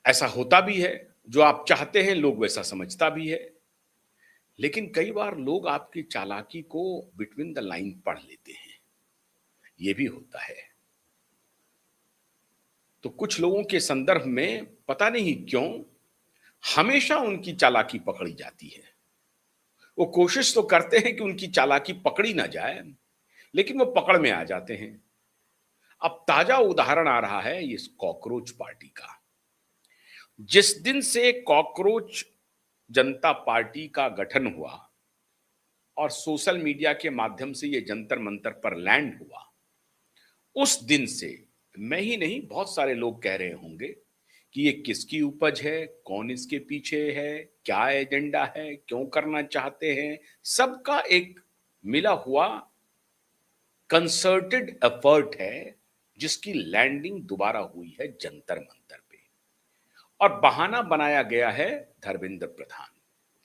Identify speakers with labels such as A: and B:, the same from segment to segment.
A: ऐसा होता भी है, जो आप चाहते हैं लोग वैसा समझता भी है। लेकिन कई बार लोग आपकी चालाकी को बिटवीन द लाइन पढ़ लेते हैं, ये भी होता है। तो कुछ लोगों के संदर्भ में पता नहीं क्यों हमेशा उनकी चालाकी पकड़ी जाती है। वो कोशिश तो करते हैं कि उनकी चालाकी पकड़ी ना जाए, लेकिन वो पकड़ में आ जाते हैं। अब ताजा उदाहरण आ रहा है इस कॉकरोच पार्टी का। जिस दिन से कॉकरोच जनता पार्टी का गठन हुआ और सोशल मीडिया के माध्यम से ये जंतर मंतर पर लैंड हुआ, उस दिन से मैं ही नहीं बहुत सारे लोग कह रहे होंगे कि ये किसकी उपज है, कौन इसके पीछे है, क्या एजेंडा है, क्यों करना चाहते हैं। सबका एक मिला हुआ कंसर्टेड एफर्ट है, जिसकी लैंडिंग दोबारा हुई है जंतर मंतर पे। और बहाना बनाया गया है धर्मेंद्र प्रधान।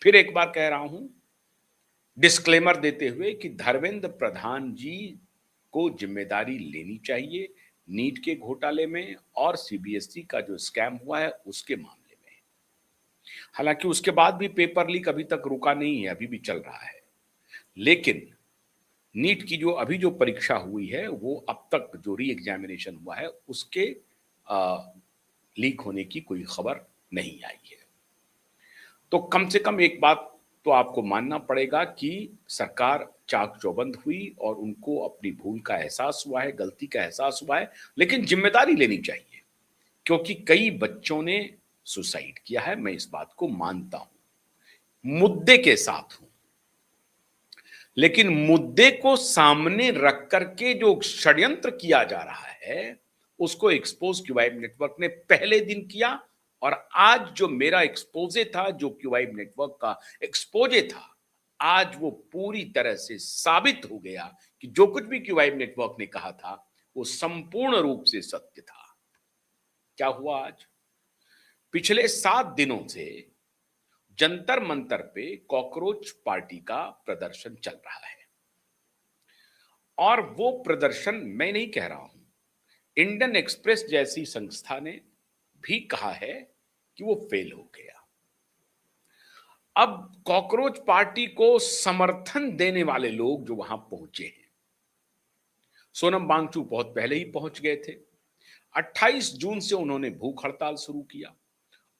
A: फिर एक बार कह रहा हूं, डिस्क्लेमर देते हुए कि धर्मेंद्र प्रधान जी को जिम्मेदारी लेनी चाहिए नीट के घोटाले में और सीबीएसई का जो स्कैम हुआ है उसके मामले में। हालांकि उसके बाद भी पेपर लीक अभी तक रुका नहीं है, अभी भी चल रहा है। लेकिन नीट की जो अभी जो परीक्षा हुई है वो अब तक जो री एग्जामिनेशन हुआ है उसके लीक होने की कोई खबर नहीं आई है। तो कम से कम एक बात तो आपको मानना पड़ेगा कि सरकार चाक चौबंद हुई और उनको अपनी भूल का एहसास हुआ है, गलती का एहसास हुआ है, लेकिन जिम्मेदारी लेनी चाहिए। क्योंकि कई बच्चों ने सुसाइड किया है, मैं इस बात को मानता हूं, मुद्दे के साथ हूं। लेकिन मुद्दे को सामने रख करके जो षड्यंत्र किया जा रहा है उसको एक्सपोज क्यूबाइब नेटवर्क ने पहले दिन किया। और आज जो मेरा एक्सपोजे था, जो क्यूबाइब नेटवर्क का एक्सपोजे था, आज वो पूरी तरह से साबित हो गया कि जो कुछ भी क्यूबाइब नेटवर्क ने कहा था वो संपूर्ण रूप से सत्य था। क्या हुआ आज? पिछले 7 दिनों से जंतर मंतर पे कॉकरोच पार्टी का प्रदर्शन चल रहा है। और वो प्रदर्शन मैं नहीं कह रहा हूं, इंडियन एक्सप्रेस जैसी संस्था ने भी कहा है कि वो फेल हो गया। अब कॉकरोच पार्टी को समर्थन देने वाले लोग जो वहां पहुंचे हैं, सोनम वांगचुक बहुत पहले ही पहुंच गए थे। 28 जून से उन्होंने भूख हड़ताल शुरू किया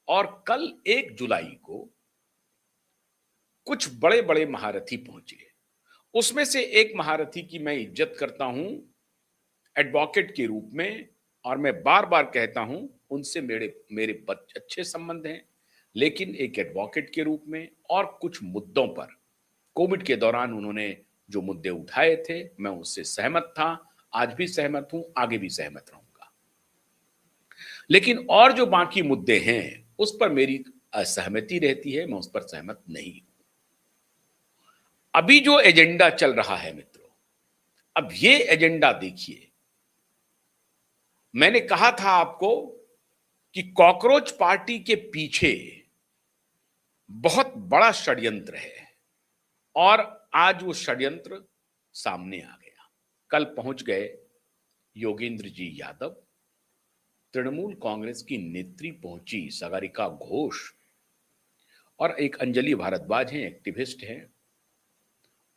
A: और कल 1 जुलाई को कुछ बड़े बड़े महारथी पहुंचे। उसमें से एक महारथी की मैं इज्जत करता हूं एडवोकेट के रूप में, और मैं बार बार कहता हूं उनसे मेरे मेरे अच्छे संबंध हैं, लेकिन एक एडवोकेट के रूप में और कुछ मुद्दों पर कोविड के दौरान उन्होंने जो मुद्दे उठाए थे मैं उससे सहमत था, आज भी सहमत हूं, आगे भी सहमत रहूंगा। लेकिन और जो बाकी मुद्दे हैं उस पर मेरी असहमति रहती है, मैं उस पर सहमत नहीं हूं। अभी जो एजेंडा चल रहा है मित्रों, अब ये एजेंडा देखिए। मैंने कहा था आपको कि कॉकरोच पार्टी के पीछे बहुत बड़ा षड्यंत्र है और आज वो षड्यंत्र सामने आ गया। कल पहुंच गए योगेंद्र जी यादव, तृणमूल कांग्रेस की नेत्री पहुंची सागरिका घोष, और एक अंजलि भारद्वाज हैं, एक्टिविस्ट हैं,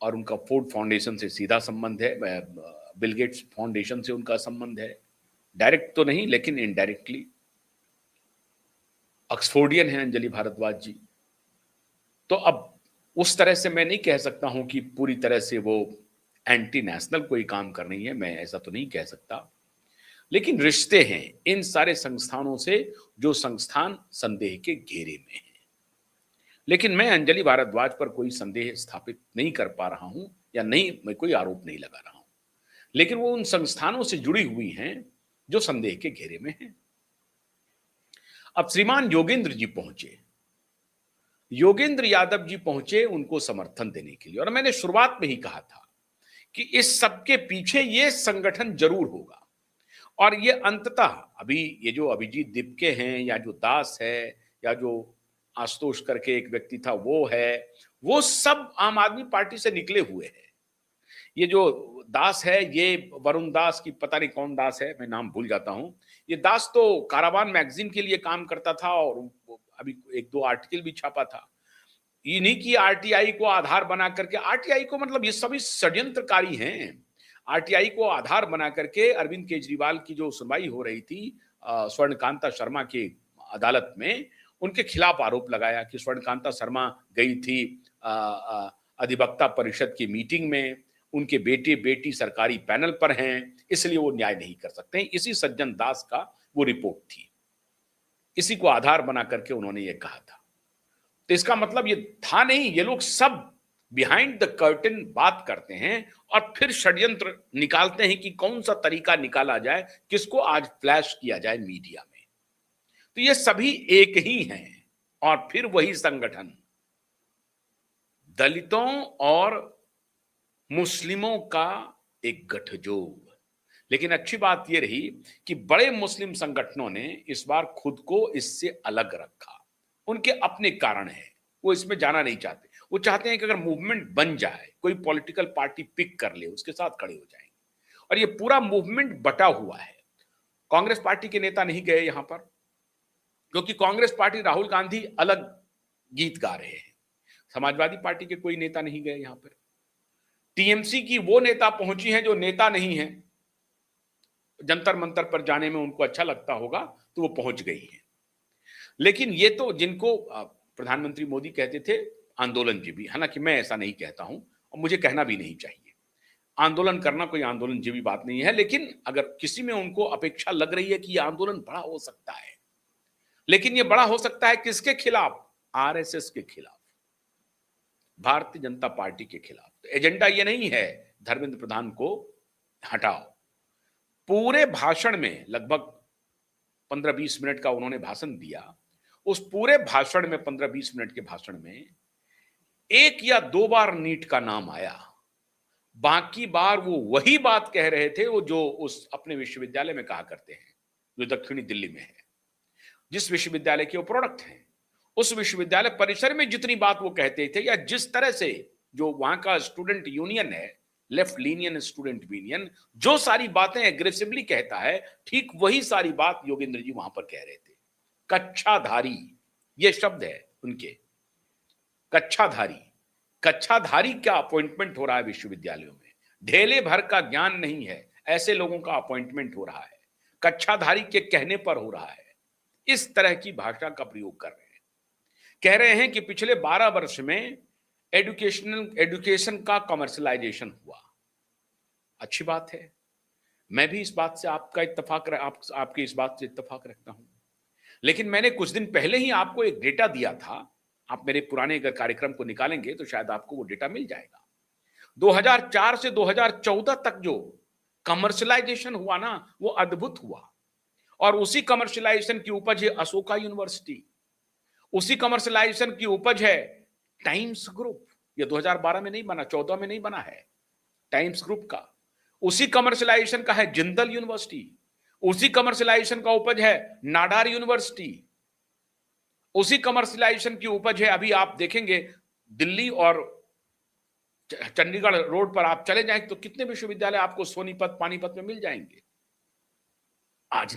A: और उनका फोर्ड फाउंडेशन से सीधा संबंध है, बिल गेट्स फाउंडेशन से उनका संबंध है, डायरेक्ट तो नहीं लेकिन इनडायरेक्टली। ऑक्सफोर्डियन है अंजलि भारद्वाज जी। तो अब उस तरह से मैं नहीं कह सकता हूं कि पूरी तरह से वो एंटी नेशनल कोई काम कर रही है, मैं ऐसा तो नहीं कह सकता। लेकिन रिश्ते हैं इन सारे संस्थानों से जो संस्थान संदेह के घेरे में हैं। लेकिन मैं अंजलि भारद्वाज पर कोई संदेह स्थापित नहीं कर पा रहा हूं, या नहीं, मैं कोई आरोप नहीं लगा रहा हूं, लेकिन वो उन संस्थानों से जुड़ी हुई हैं जो संदेह के घेरे में हैं। अब श्रीमान योगेंद्र जी पहुंचे, योगेंद्र यादव जी पहुंचे उनको समर्थन देने के लिए, और मैंने शुरुआत में ही कहा था कि इस सबके पीछे ये संगठन जरूर होगा। और ये अंततः अभी ये जो अभिजीत दिपके हैं, या जो दास है, या जो आशुतोष करके एक व्यक्ति था वो है, वो सब आम आदमी पार्टी से निकले हुए हैं। ये जो दास है, ये वरुण दास की पता नहीं कौन दास है, मैं नाम भूल जाता हूं, ये दास तो कारावान मैगजीन के लिए काम करता था और वो अभी एक दो आर्टिकल भी छापा था। इन्हीं की आरटीआई को आधार बना करके, आरटीआई को मतलब ये सभी षड्यंत्रकारी हैं। आरटीआई को आधार बना करके अरविंद केजरीवाल की जो सुनवाई हो रही थी स्वर्णकांता शर्मा की अदालत में, उनके खिलाफ आरोप लगाया कि स्वर्णकांता शर्मा गई थी अधिवक्ता परिषद की मीटिंग में, उनके बेटे बेटी सरकारी पैनल पर हैं, इसलिए वो न्याय नहीं कर सकते। इसी सज्जन दास का वो रिपोर्ट थी, इसी को आधार बना करके उन्होंने ये कहा था। तो इसका मतलब ये था नहीं, ये लोग सब बिहाइंड द कर्टेन बात करते हैं और फिर षड्यंत्र निकालते हैं कि कौन सा तरीका निकाला जाए, किसको आज फ्लैश किया जाए मीडिया में। तो ये सभी एक ही हैं और फिर वही संगठन दलितों और मुस्लिमों का एक गठजोड़। लेकिन अच्छी बात यह रही कि बड़े मुस्लिम संगठनों ने इस बार खुद को इससे अलग रखा। उनके अपने कारण हैं, वो इसमें जाना नहीं चाहते। वो चाहते हैं कि अगर मूवमेंट बन जाए, कोई पॉलिटिकल पार्टी पिक कर ले, उसके साथ खड़े हो जाएंगे। और ये पूरा मूवमेंट बटा हुआ है। कांग्रेस पार्टी के नेता नहीं गए यहां पर, क्योंकि कांग्रेस पार्टी राहुल गांधी अलग गीत गा रहे हैं। समाजवादी पार्टी के कोई नेता नहीं गए यहां पर। टीएमसी की वो नेता पहुंची हैं जो नेता नहीं है, जंतर मंतर पर जाने में उनको अच्छा लगता होगा तो वो पहुंच गई है। लेकिन ये तो जिनको प्रधानमंत्री मोदी कहते थे आंदोलनजीवी, हालांकि मैं ऐसा नहीं कहता हूं और मुझे कहना भी नहीं चाहिए। आंदोलन करना कोई आंदोलनजीवी बात नहीं है, लेकिन अगर किसी में उनको अपेक्षा लग रही है कि ये आंदोलन बड़ा हो सकता है, लेकिन ये बड़ा हो सकता है किसके खिलाफ? आरएसएस के खिलाफ, भारतीय जनता पार्टी के खिलाफ। तो एजेंडा ये नहीं है धर्मेंद्र प्रधान को हटाओ। पूरे भाषण में लगभग 15-20 मिनट का उन्होंने भाषण दिया। उस पूरे भाषण में 15-20 मिनट के भाषण में एक या दो बार नीट का नाम आया, बाकी बार वो वही बात कह रहे थे वो जो उस अपने विश्वविद्यालय में कहा करते हैं, जो दक्षिणी दिल्ली में है, जिस विश्वविद्यालय के वो प्रोडक्ट हैं। उस विश्वविद्यालय परिसर में जितनी बात वो कहते थे, या जिस तरह से जो वहां का स्टूडेंट यूनियन है, लेफ्ट लीनियन स्टूडेंट यूनियन, जो सारी बातें एग्रेसिवली कहता है, ठीक वही सारी बात योगेंद्र जी वहां पर कह रहे थे। कच्छाधारी, ये शब्द है उनके, कच्छाधारी। कच्छाधारी क्या अपॉइंटमेंट हो रहा है विश्वविद्यालयों में? ढेले भर का ज्ञान नहीं है, ऐसे लोगों का अपॉइंटमेंट हो रहा है, कच्छाधारी के कहने पर हो रहा है। इस तरह की भाषा का प्रयोग कर रहे हैं। कह रहे हैं कि पिछले 12 वर्ष में एजुकेशन का कमर्शलाइजेशन हुआ। अच्छी बात है, मैं भी इस बात से आपकी इस बात से इत्तेफाक रखता हूं। लेकिन मैंने कुछ दिन पहले ही आपको एक डेटा दिया था, आप मेरे पुराने अगर कार्यक्रम को निकालेंगे तो शायद आपको वो डेटा मिल जाएगा। 2004 से 2014 तक जो कमर्शलाइजेशन हुआ ना, वो अद्भुत हुआ। और उसी कमर्शलाइजेशन की उपज है अशोका यूनिवर्सिटी, उसी कमर्शलाइजेशन की उपज है टाइम्स ग्रुप। ये 2012 में नहीं बना, 14 में नहीं बना है टाइम्स ग्रुप का। उसी कमर्शलाइजेशन का है जिंदल यूनिवर्सिटी, उसी कमर्शलाइजेशन का उपज है नाडार यूनिवर्सिटी, उसी कमर्शलाइजेशन की उपज है, अभी आप देखेंगे दिल्ली और चंडीगढ़ रोड पर आप चले जाएंगे तो कितने विश्वविद्यालय आपको सोनीपत पानीपत में मिल जाएंगे। आज